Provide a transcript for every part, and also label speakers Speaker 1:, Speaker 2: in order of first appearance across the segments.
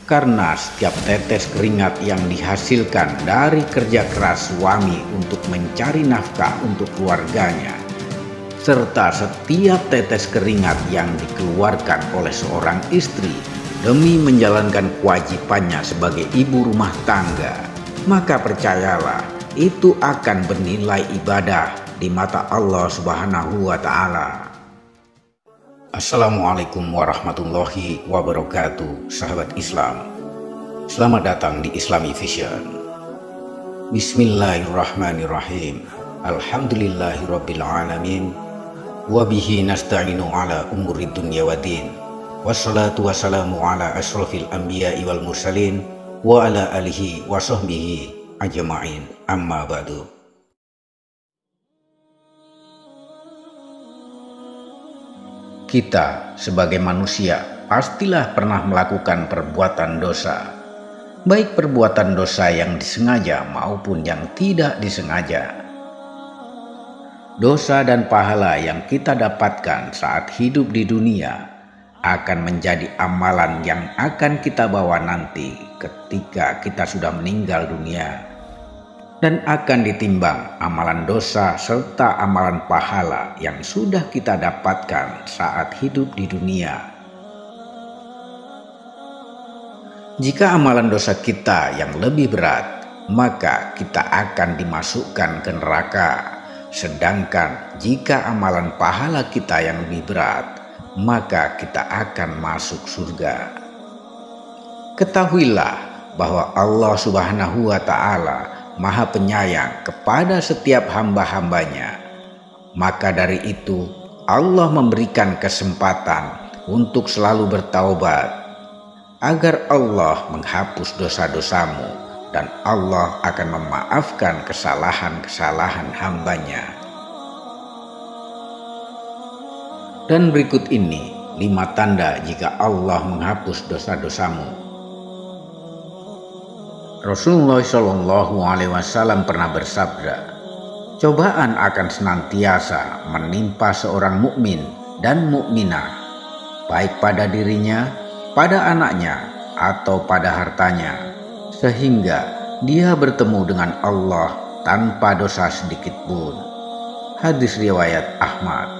Speaker 1: Karena setiap tetes keringat yang dihasilkan dari kerja keras suami untuk mencari nafkah untuk keluarganya, serta setiap tetes keringat yang dikeluarkan oleh seorang istri demi menjalankan kewajibannya sebagai ibu rumah tangga, maka percayalah itu akan bernilai ibadah di mata Allah Subhanahu wa Ta'ala. Assalamualaikum warahmatullahi wabarakatuh, sahabat Islam. Selamat datang di Islami Vision. Bismillahirrahmanirrahim. Alhamdulillahirabbil alamin. Wa bihi nasta'inu ala umuri dunya waddin. Wassalatu wassalamu ala asyrafil anbiya'i wal mursalin wa ala alihi wa sahbihi ajma'in. Amma ba'du. Kita sebagai manusia pastilah pernah melakukan perbuatan dosa, baik perbuatan dosa yang disengaja maupun yang tidak disengaja. Dosa dan pahala yang kita dapatkan saat hidup di dunia akan menjadi amalan yang akan kita bawa nanti ketika kita sudah meninggal dunia, dan akan ditimbang amalan dosa serta amalan pahala yang sudah kita dapatkan saat hidup di dunia. Jika amalan dosa kita yang lebih berat, maka kita akan dimasukkan ke neraka. Sedangkan jika amalan pahala kita yang lebih berat, maka kita akan masuk surga. Ketahuilah bahwa Allah Subhanahu wa Ta'ala Maha Penyayang kepada setiap hamba-hambanya. Maka dari itu Allah memberikan kesempatan untuk selalu bertaubat, agar Allah menghapus dosa-dosamu dan Allah akan memaafkan kesalahan-kesalahan hambanya. Dan berikut ini 5 tanda jika Allah menghapus dosa-dosamu. Rasulullah SAW pernah bersabda, cobaan akan senantiasa menimpa seorang mukmin dan mukminah, baik pada dirinya, pada anaknya, atau pada hartanya, sehingga dia bertemu dengan Allah tanpa dosa sedikit pun. Hadis riwayat Ahmad.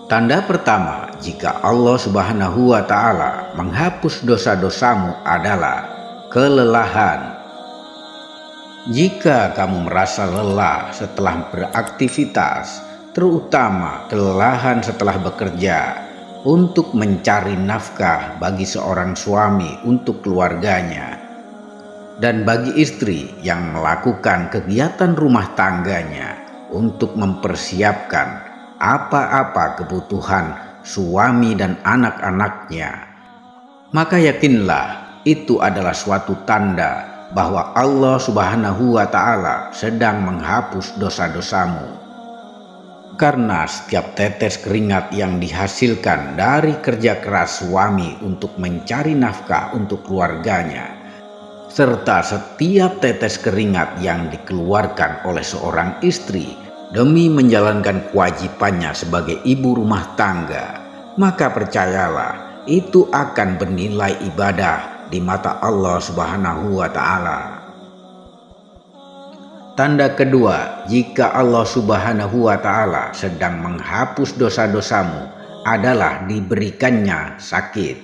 Speaker 1: Tanda pertama jika Allah Subhanahu wa Ta'ala menghapus dosa-dosamu adalah kelelahan. Jika kamu merasa lelah setelah beraktivitas, terutama kelelahan setelah bekerja untuk mencari nafkah bagi seorang suami untuk keluarganya, dan bagi istri yang melakukan kegiatan rumah tangganya untuk mempersiapkan apa-apa kebutuhan suami dan anak-anaknya, maka yakinlah itu adalah suatu tanda bahwa Allah Subhanahu wa Ta'ala sedang menghapus dosa-dosamu. Karena setiap tetes keringat yang dihasilkan dari kerja keras suami untuk mencari nafkah untuk keluarganya, serta setiap tetes keringat yang dikeluarkan oleh seorang istri demi menjalankan kewajibannya sebagai ibu rumah tangga, maka percayalah itu akan bernilai ibadah di mata Allah Subhanahu wa Ta'ala. Tanda kedua jika Allah Subhanahu wa Ta'ala sedang menghapus dosa-dosamu adalah diberikannya sakit.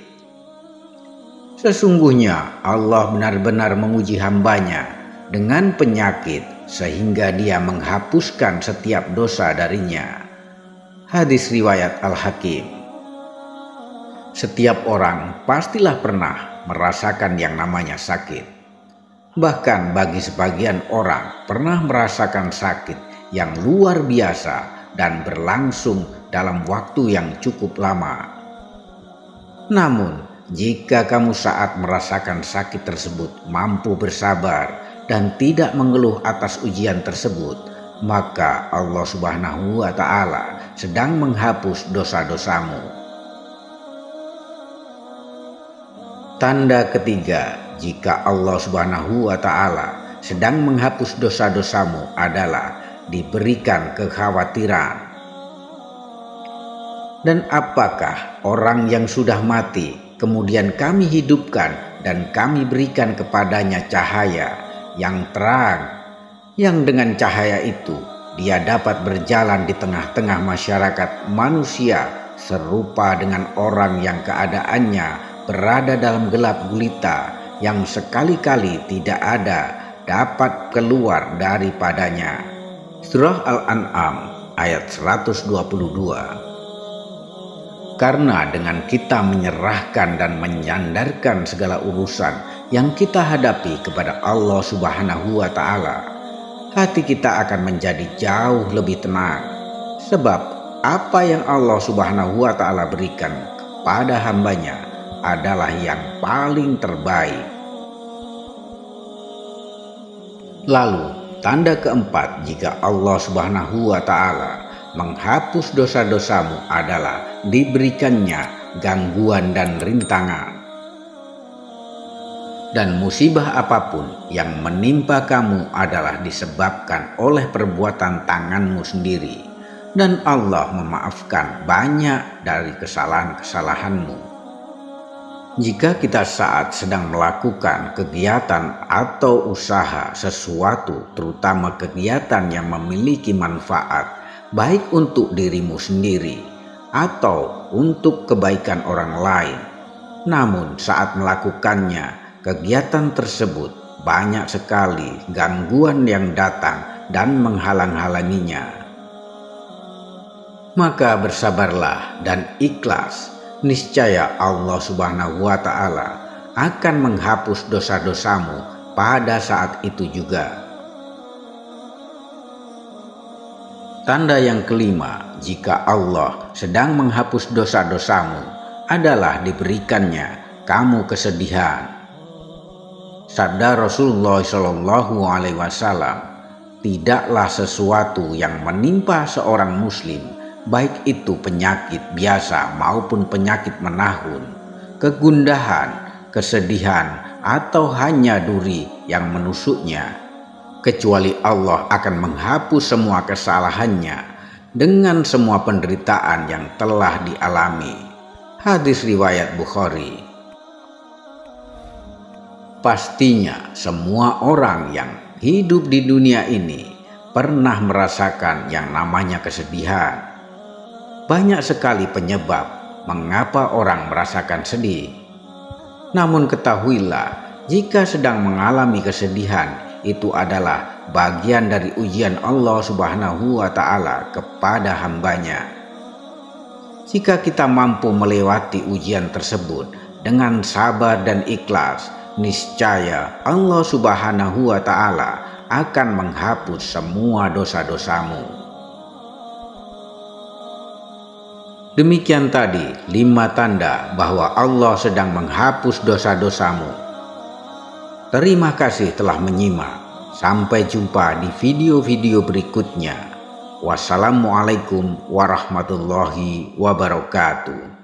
Speaker 1: Sesungguhnya Allah benar-benar menguji hambanya dengan penyakit sehingga dia menghapuskan setiap dosa darinya. Hadis riwayat Al-Hakim. Setiap orang pastilah pernah merasakan yang namanya sakit. Bahkan bagi sebagian orang pernah merasakan sakit yang luar biasa dan berlangsung dalam waktu yang cukup lama. Namun, jika kamu saat merasakan sakit tersebut mampu bersabar dan tidak mengeluh atas ujian tersebut, maka Allah Subhanahu wa Ta'ala sedang menghapus dosa-dosamu. Tanda ketiga jika Allah Subhanahu wa Ta'ala sedang menghapus dosa-dosamu adalah diberikan kekhawatiran. Dan apakah orang yang sudah mati kemudian kami hidupkan dan kami berikan kepadanya cahaya yang terang, yang dengan cahaya itu dia dapat berjalan di tengah-tengah masyarakat manusia serupa dengan orang yang keadaannya berada dalam gelap gulita yang sekali-kali tidak ada dapat keluar daripadanya. Surah Al-An'am ayat 122. Karena dengan kita menyerahkan dan menyandarkan segala urusan yang kita hadapi kepada Allah Subhanahu wa Ta'ala, hati kita akan menjadi jauh lebih tenang. Sebab apa yang Allah Subhanahu wa Ta'ala berikan kepada hambanya adalah yang paling terbaik. Lalu tanda keempat jika Allah Subhanahu wa Ta'ala menghapus dosa-dosamu adalah diberikannya gangguan dan rintangan. Dan musibah apapun yang menimpa kamu adalah disebabkan oleh perbuatan tanganmu sendiri, dan Allah memaafkan banyak dari kesalahan-kesalahanmu. Jika kita saat sedang melakukan kegiatan atau usaha sesuatu, terutama kegiatan yang memiliki manfaat baik untuk dirimu sendiri atau untuk kebaikan orang lain, namun saat melakukannya kegiatan tersebut banyak sekali gangguan yang datang dan menghalang-halanginya, maka bersabarlah dan ikhlas. Niscaya Allah Subhanahu wa Ta'ala akan menghapus dosa-dosamu pada saat itu juga. Tanda yang kelima jika Allah sedang menghapus dosa-dosamu adalah diberikannya kamu kesedihan. Sabda Rasulullah SAW, tidaklah sesuatu yang menimpa seorang muslim, baik itu penyakit biasa maupun penyakit menahun, kegundahan, kesedihan, atau hanya duri yang menusuknya, kecuali Allah akan menghapus semua kesalahannya dengan semua penderitaan yang telah dialami. Hadis riwayat Bukhari. Pastinya semua orang yang hidup di dunia ini pernah merasakan yang namanya kesedihan. Banyak sekali penyebab mengapa orang merasakan sedih. Namun ketahuilah, jika sedang mengalami kesedihan, itu adalah bagian dari ujian Allah Subhanahu wa Ta'ala kepada hambanya. Jika kita mampu melewati ujian tersebut dengan sabar dan ikhlas, niscaya Allah Subhanahu wa Ta'ala akan menghapus semua dosa-dosamu. Demikian tadi 5 tanda bahwa Allah sedang menghapus dosa-dosamu. Terima kasih telah menyimak. Sampai jumpa di video-video berikutnya. Wassalamualaikum warahmatullahi wabarakatuh.